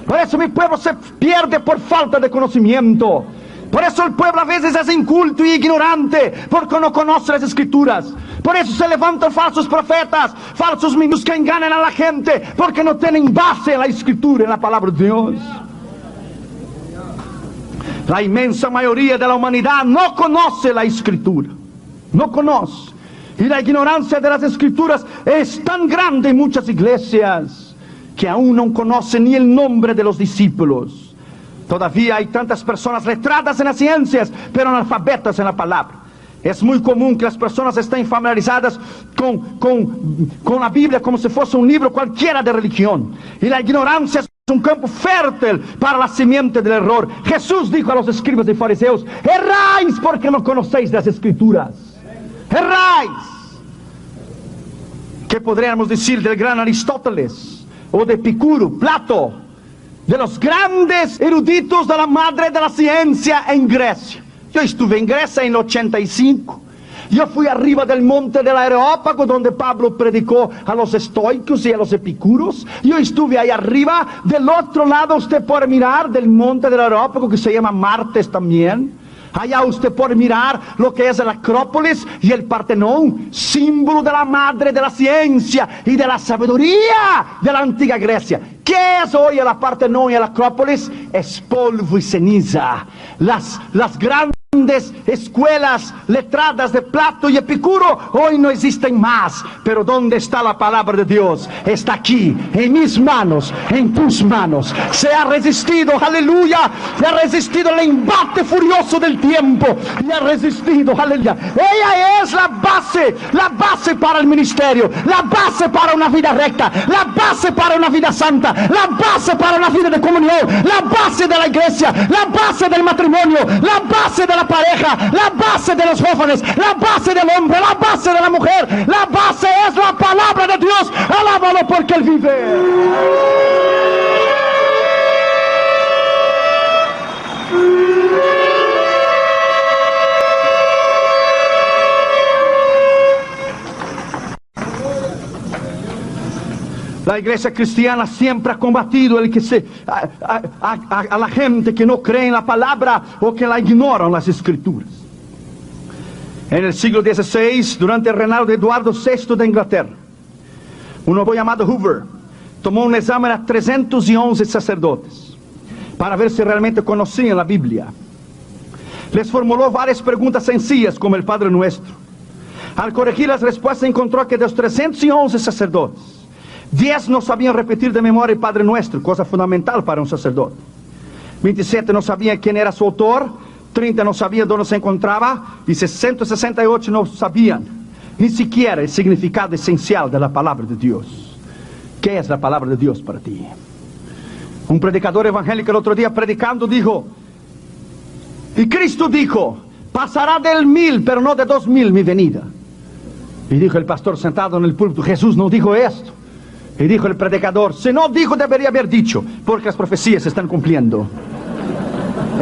Por eso mi pueblo se pierde por falta de conocimiento. Por eso el pueblo a veces es inculto y ignorante, porque no conoce las escrituras. Por eso se levantan falsos profetas, falsos ministros que engañan a la gente, porque no tienen base en la escritura, en la palabra de Dios. La inmensa mayoría de la humanidad no conoce la escritura. No conoce. Y la ignorancia de las escrituras es tan grande en muchas iglesias que aún no conocen ni el nombre de los discípulos. Todavía hay tantas personas letradas en las ciencias, pero analfabetas en la palabra. Es muy común que las personas estén familiarizadas con la Biblia como si fuese un libro cualquiera de religión. Y la ignorancia es un campo fértil para la simiente del error. Jesús dijo a los escribas y fariseos: erráis porque no conocéis las escrituras. Erráis. ¿Qué podríamos decir del gran Aristóteles o de Epicuro, Plato, de los grandes eruditos de la madre de la ciencia en Grecia? Yo estuve en Grecia en el 85. Yo fui arriba del monte del Areópago, donde Pablo predicó a los estoicos y a los epicuros. Yo estuve ahí arriba. Del otro lado usted puede mirar del monte del Areópago, que se llama Martes también. Allá usted puede mirar lo que es la Acrópolis y el Partenón, símbolo de la madre de la ciencia y de la sabiduría de la antigua Grecia. ¿Qué es hoy el Partenón y el Acrópolis? Es polvo y ceniza. Las grandes escuelas letradas de Plato y Epicuro hoy no existen más. Pero ¿dónde está la palabra de Dios? Está aquí, en mis manos, en tus manos. Se ha resistido, aleluya. Se ha resistido el embate furioso del tiempo. Y ha resistido, aleluya. Ella es la base para el ministerio, la base para una vida recta, la base para una vida santa, la base para una vida de comunión, la base de la iglesia, la base del matrimonio, la base de la pareja, la base de los jóvenes, la base del hombre, la base de la mujer. La base es la palabra de Dios. Alábalo porque Él vive. La iglesia cristiana siempre ha combatido a la gente que no cree en la palabra o que la ignoran las escrituras. En el siglo XVI, durante el reinado de Eduardo VI de Inglaterra, un hombre llamado Hoover tomó un examen a 311 sacerdotes para ver si realmente conocían la Biblia. Les formuló varias preguntas sencillas como el Padre Nuestro. Al corregir las respuestas encontró que de los 311 sacerdotes, 10 no sabían repetir de memoria el Padre Nuestro, cosa fundamental para un sacerdote. 27 no sabían quién era su autor, 30 no sabían dónde se encontraba y 168 no sabían ni siquiera el significado esencial de la palabra de Dios. ¿Qué es la palabra de Dios para ti? Un predicador evangélico el otro día predicando dijo, y Cristo dijo, pasará del 1000 pero no de 2000 mi venida. Y dijo el pastor sentado en el púlpito, Jesús no dijo esto. Y dijo el predicador, si no dijo debería haber dicho, porque las profecías se están cumpliendo.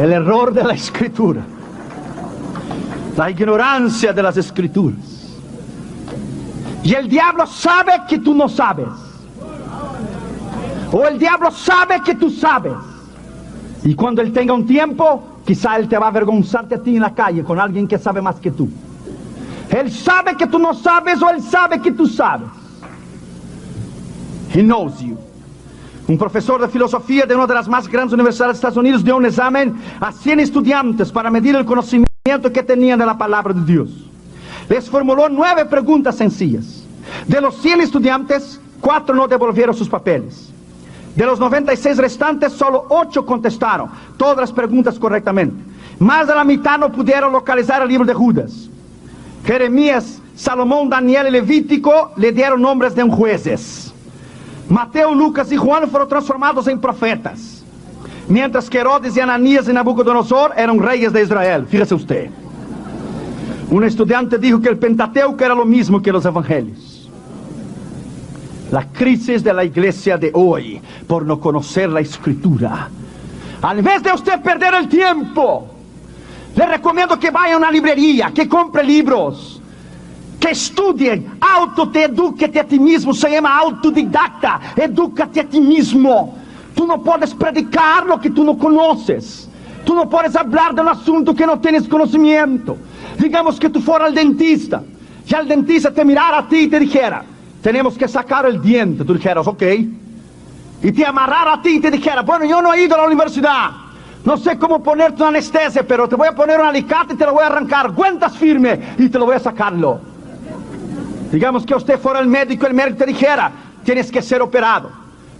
El error de la escritura, la ignorancia de las escrituras. Y el diablo sabe que tú no sabes, o el diablo sabe que tú sabes, y cuando él tenga un tiempo, quizá él te va a avergonzarte a ti en la calle con alguien que sabe más que tú. Él sabe que tú no sabes, o él sabe que tú sabes. He knows you. Un profesor de filosofía de una de las más grandes universidades de Estados Unidos dio un examen a 100 estudiantes para medir el conocimiento que tenían de la palabra de Dios. Les formuló 9 preguntas sencillas. De los 100 estudiantes, 4 no devolvieron sus papeles. De los 96 restantes, solo 8 contestaron todas las preguntas correctamente. Más de la mitad no pudieron localizar el libro de Judas. Jeremías, Salomón, Daniel y Levítico le dieron nombres de jueces. Mateo, Lucas y Juan fueron transformados en profetas, mientras que Herodes y Ananías y Nabucodonosor eran reyes de Israel. Fíjese usted. Un estudiante dijo que el Pentateuco era lo mismo que los evangelios. La crisis de la iglesia de hoy por no conocer la escritura. En vez de usted perder el tiempo, le recomiendo que vaya a una librería, que compre libros, que estudie, autoeduque-te a ti mismo, se llama autodidacta, edúcate a ti mismo. Tú no puedes predicar lo que tú no conoces, tú no puedes hablar de un asunto que no tienes conocimiento. Digamos que tú fueras al dentista, y el dentista te mirara a ti y te dijera, tenemos que sacar el diente, tú dijeras, ok, y te amarrara a ti y te dijera, bueno, yo no he ido a la universidad, no sé cómo ponerte una anestesia, pero te voy a poner un alicate y te lo voy a arrancar, aguantas firme y te lo voy a sacarlo. Digamos que usted fuera el médico te dijera, tienes que ser operado.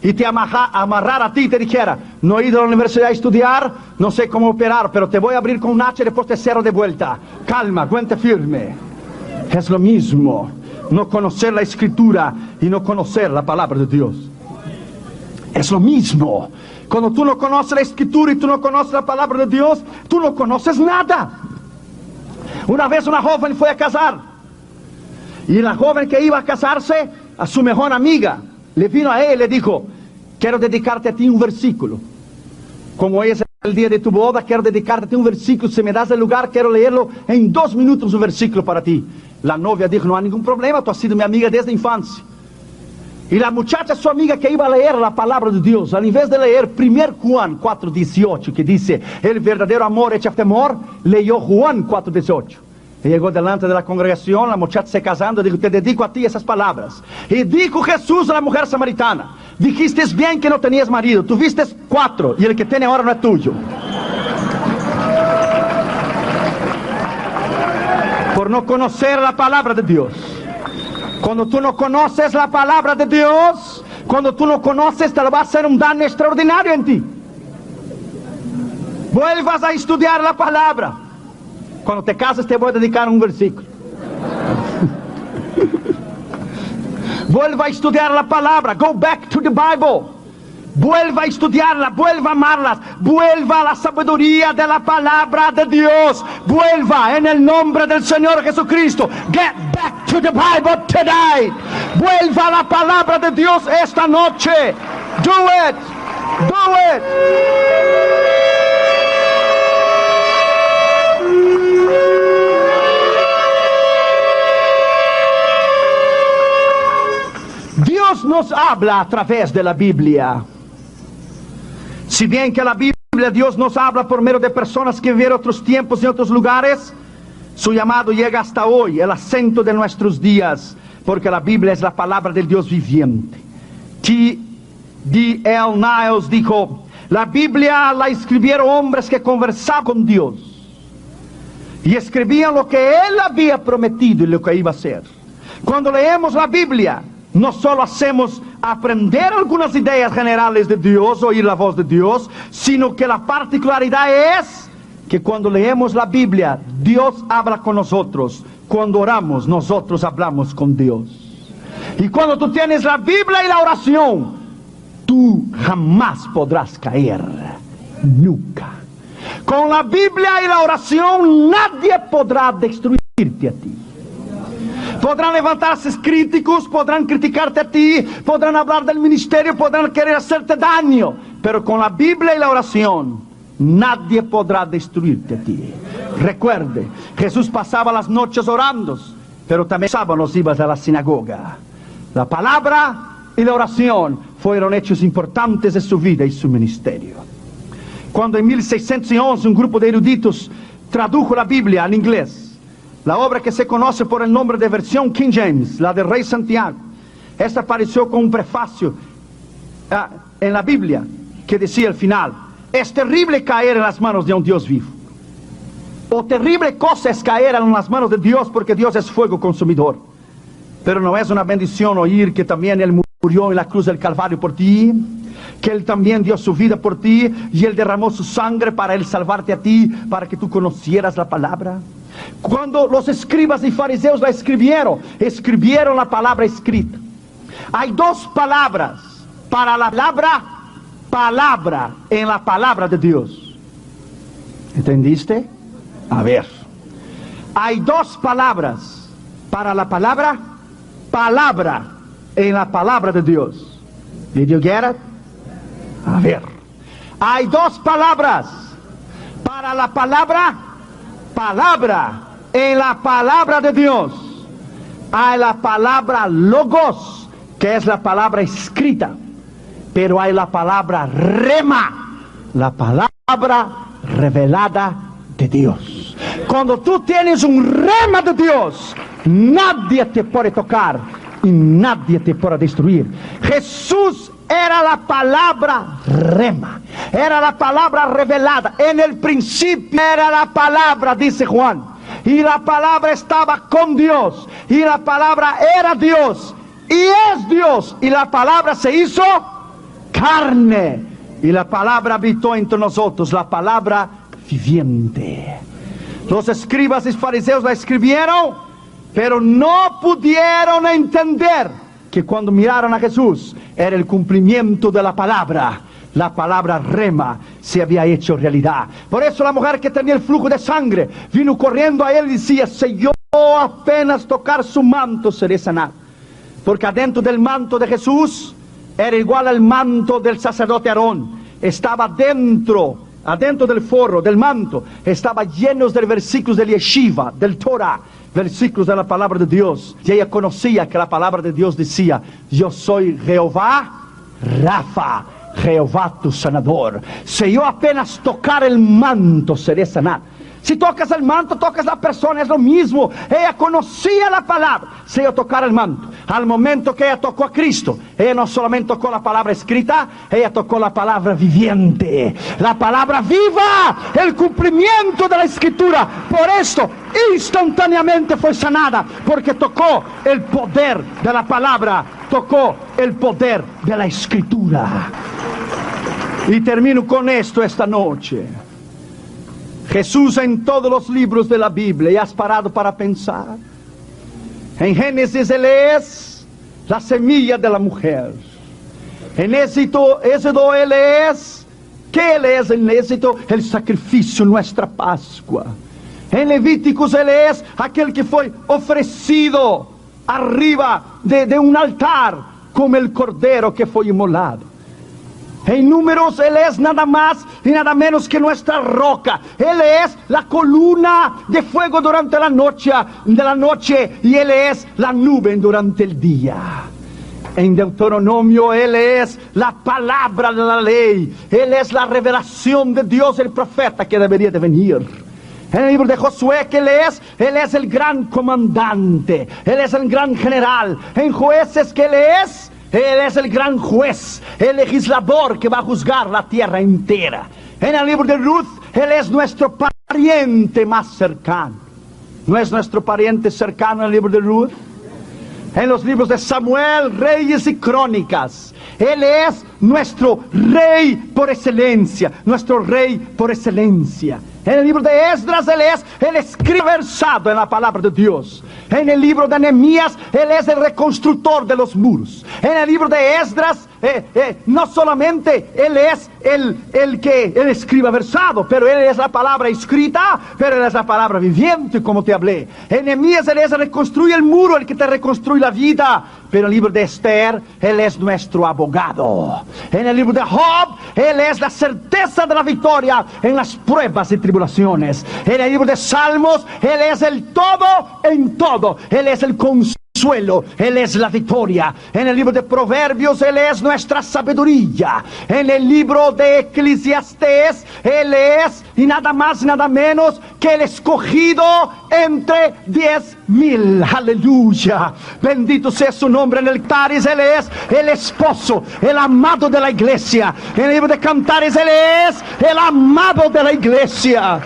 Y te amarrar a ti y te dijera, no he ido a la universidad a estudiar, no sé cómo operar, pero te voy a abrir con un hacha y después te cierro de vuelta. Calma, aguante firme. Es lo mismo, no conocer la escritura y no conocer la palabra de Dios. Es lo mismo. Cuando tú no conoces la escritura y tú no conoces la palabra de Dios, tú no conoces nada. Una vez una joven fue a casar. Y la joven que iba a casarse, a su mejor amiga, le vino a él y le dijo, quiero dedicarte a ti un versículo. Como hoy es el día de tu boda, quiero dedicarte a ti un versículo. Si me das el lugar, quiero leerlo en 2 minutos, un versículo para ti. La novia dijo, no hay ningún problema, tú has sido mi amiga desde la infancia. Y la muchacha, su amiga, que iba a leer la palabra de Dios, al invés de leer 1 Juan 4:18, que dice, el verdadero amor echa temor, leyó Juan 4:18. Y llegó delante de la congregación, la muchacha se casando, dijo, te dedico a ti esas palabras. Y dijo Jesús a la mujer samaritana, dijiste bien que no tenías marido, tuviste 4 y el que tiene ahora no es tuyo. Por no conocer la palabra de Dios. Cuando tú no conoces la palabra de Dios, cuando tú no conoces, te va a hacer un daño extraordinario en ti. Vuelvas a estudiar la palabra. Cuando te cases te voy a dedicar un versículo. Vuelva a estudiar la palabra. Go back to the Bible. Vuelva a estudiarla, vuelva a amarlas, vuelva a la sabiduría de la palabra de Dios. Vuelva en el nombre del Señor Jesucristo. Get back to the Bible today. Vuelva a la palabra de Dios esta noche. Do it. Do it. Dios Dios nos habla a través de la Biblia. Si bien que la Biblia, Dios nos habla por medio de personas que vivieron otros tiempos y otros lugares, su llamado llega hasta hoy, el acento de nuestros días, porque la Biblia es la palabra del Dios viviente. T.D.L. Niles dijo: la Biblia la escribieron hombres que conversaban con Dios y escribían lo que Él había prometido y lo que iba a hacer. Cuando leemos la Biblia, no solo hacemos aprender algunas ideas generales de Dios, oír la voz de Dios, sino que la particularidad es que cuando leemos la Biblia, Dios habla con nosotros. Cuando oramos, nosotros hablamos con Dios. Y cuando tú tienes la Biblia y la oración, tú jamás podrás caer. Nunca. Con la Biblia y la oración, nadie podrá destruirte a ti. Podrán levantarse críticos, podrán criticarte a ti, podrán hablar del ministerio, podrán querer hacerte daño. Pero con la Biblia y la oración, nadie podrá destruirte a ti. Recuerde, Jesús pasaba las noches orando, pero también sábados iba a la sinagoga. La palabra y la oración fueron hechos importantes de su vida y su ministerio. Cuando en 1611 un grupo de eruditos tradujo la Biblia al inglés, la obra que se conoce por el nombre de versión King James, la del Rey Santiago, esta apareció con un prefacio en la Biblia que decía al final: es terrible caer en las manos de un Dios vivo. O terrible cosa es caer en las manos de Dios, porque Dios es fuego consumidor. Pero no es una bendición oír que también Él murió en la cruz del Calvario por ti, que Él también dio su vida por ti, y Él derramó su sangre para Él salvarte a ti, para que tú conocieras la palabra. Cuando los escribas y fariseos la escribieron la palabra escrita. Hay dos palabras para la palabra en la palabra de Dios. ¿Entendiste? A ver, hay dos palabras para la palabra en la palabra de Dios. Did you get it? A ver, hay dos palabras para la palabra en la palabra de Dios. Hay la palabra logos, que es la palabra escrita, pero hay la palabra rema, la palabra revelada de Dios. Cuando tú tienes un rema de Dios, nadie te puede tocar y nadie te puede destruir. Jesús era la palabra rema, era la palabra revelada. En el principio era la palabra, dice Juan, y la palabra estaba con Dios, y la palabra era Dios, y es Dios, y la palabra se hizo carne, y la palabra habitó entre nosotros, la palabra viviente. Los escribas y fariseos la escribieron, pero no pudieron entender que cuando miraron a Jesús era el cumplimiento de la palabra rema se había hecho realidad. Por eso la mujer que tenía el flujo de sangre vino corriendo a él y decía: si yo apenas tocar su manto seré sanado. Porque adentro del manto de Jesús era igual al manto del sacerdote Aarón. Estaba adentro del forro, del manto, estaba lleno de versículos del Yeshiva, del Torah, versículos de la palabra de Dios. Y ella conocía que la palabra de Dios decía: yo soy Jehová Rafa, Jehová tu sanador. Si yo apenas tocar el manto seré sanado. Si tocas el manto, tocas la persona, es lo mismo. Ella conocía la palabra. Si ella tocara el manto, al momento que ella tocó a Cristo, ella no solamente tocó la palabra escrita, ella tocó la palabra viviente, la palabra viva, el cumplimiento de la escritura. Por esto instantáneamente fue sanada, porque tocó el poder de la palabra, tocó el poder de la escritura. Y termino con esto esta noche. Jesús en todos los libros de la Biblia, ¿y has parado para pensar? En Génesis Él es la semilla de la mujer. En Éxodo Él es, ¿qué Él es en Éxodo? El sacrificio, nuestra Pascua. En Levíticos Él es aquel que fue ofrecido arriba de un altar como el cordero que fue inmolado. En Números Él es nada más y nada menos que nuestra roca. Él es la columna de fuego durante la noche y Él es la nube durante el día. En Deuteronomio, Él es la palabra de la ley. Él es la revelación de Dios, el profeta que debería de venir. En el libro de Josué, que Él es el gran comandante. Él es el gran general. En Jueces, que Él es el gran juez, el legislador que va a juzgar la tierra entera. En el libro de Ruth, Él es nuestro pariente más cercano. ¿No es nuestro pariente cercano en el libro de Ruth? En los libros de Samuel, Reyes y Crónicas, Él es nuestro rey por excelencia, nuestro rey por excelencia. En el libro de Esdras, Él es el escriba versado en la palabra de Dios. En el libro de Nehemías, Él es el reconstructor de los muros. En el libro de Esdras, no solamente Él es el escriba versado, pero Él es la palabra escrita, pero Él es la palabra viviente, como te hablé. En Nehemías, Él es el que reconstruye el muro, el que te reconstruye la vida. Pero en el libro de Esther, Él es nuestro abogado. En el libro de Job, Él es la certeza de la victoria en las pruebas y tribulaciones. En el libro de Salmos, Él es el todo en todo. Él es el consuelo, Él es la victoria. En el libro de Proverbios, Él es nuestra sabiduría. En el libro de Eclesiastés, Él es, y nada más y nada menos, que el escogido entre 10,000. Aleluya. Bendito sea su nombre. En el Cantares, Él es el esposo, el amado de la iglesia. En el libro de Cantares, Él es el amado de la iglesia.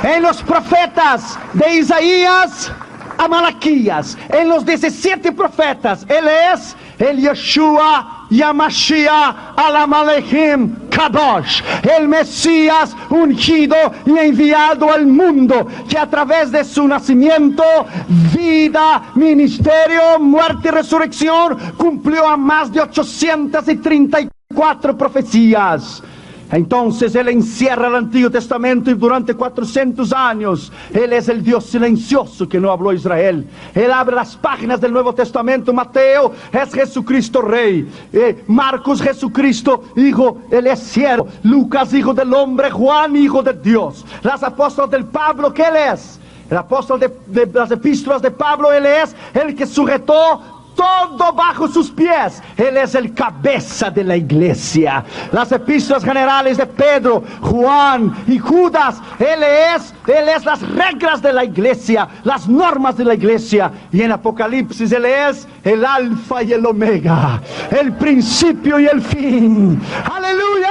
En los profetas de Isaías a Malaquías, en los 17 profetas, Él es el Yeshua Yamashiach Alamalehim Kadosh, el Mesías ungido y enviado al mundo, que a través de su nacimiento, vida, ministerio, muerte y resurrección, cumplió a más de 834 profecías. Entonces Él encierra el Antiguo Testamento y durante 400 años Él es el Dios silencioso que no habló a Israel. Él abre las páginas del Nuevo Testamento. Mateo es Jesucristo Rey, Marcos Jesucristo Hijo, Él es siervo, Lucas Hijo del Hombre, Juan Hijo de Dios. Las apóstolas del Pablo, ¿qué Él es? El apóstol de las epístolas de Pablo, Él es el que sujetó todo bajo sus pies. Él es el cabeza de la iglesia. Las epístolas generales de Pedro, Juan y Judas, Él es las reglas de la iglesia, las normas de la iglesia. Y en Apocalipsis, Él es el alfa y el omega, el principio y el fin. Aleluya.